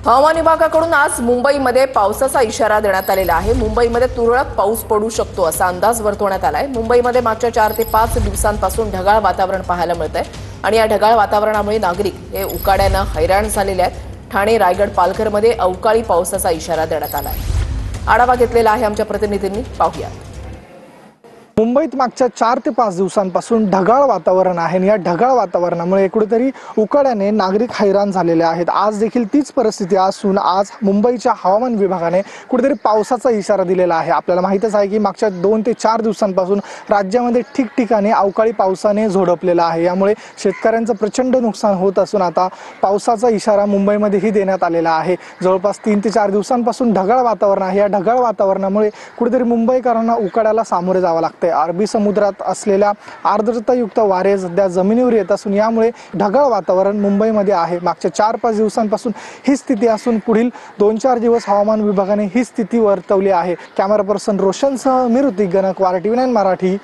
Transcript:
हवामान विभागाकडून आज मुंबईमध्ये पावसाचा इशारा देण्यात आलेला आहे। मुंबईमध्ये तुरळक पाऊस पडू शकतो असा अंदाज वर्तवण्यात आलाय। मुंबईमध्ये मागच्या 4 ते 5 दिवसांपासून ढगाळ वातावरण पाहायला मिळतंय आणि या ढगाळ वातावरणामुळे नागरिक हे उकाड्यानं हैराण झालेले आहेत। ठाणे, रायगड, पालघरमध्ये अवकाळी पावसाचा इशारा देण्यात आलाय। आढावा घेतलेला आहे आमच्या प्रतिनिधींनी, पाहूया। मुंबईत मागच्या 4 ते 5 दिवसांपासून ढगाळ वातावरण आहे आणि या ढगाळ वातावरणामुळे कुठेतरी उकाड्याने नागरिक हैराण झालेले आहेत। आज देखील तीच परिस्थिती असून आज मुंबईच्या हवामान विभागाने कुठेतरी पावसाचा इशारा दिलेला आहे। आपल्याला माहितच आहे की मागच्या 2 ते 4 दिवसांपासून राज्यामध्ये ठिकठिकाणी अवकाळी पावसाने झोडपलेला आहे। यामुळे शेतकऱ्यांचं प्रचंड नुकसान होत असून आता पावसाचा इशारा मुंबईमध्येही देण्यात आलेला आहे। जवळपास 3 ते 4 दिवसांपासून ढगाळ वातावरण आहे। या ढगाळ वातावरणामुळे कुठेतरी मुंबईकरांना उकाड्याला सामोरे जावं लागतं। अरबी समुद्रात असलेल्या आर्द्रतायुक्त वारे सध्या जमिनीवर येत असून यामुळे ढगाळ वातावरण मुंबईमध्ये आहे। मागच्या 4-5 दिवसांपासून ही स्थिती असून पुढील 2-4 दिवस हवामान विभागाने ही स्थिती वर्तवली आहे। कॅमेरा पर्सन रोशनसह मी ऋतिक गणक, वारा TV9 मराठी।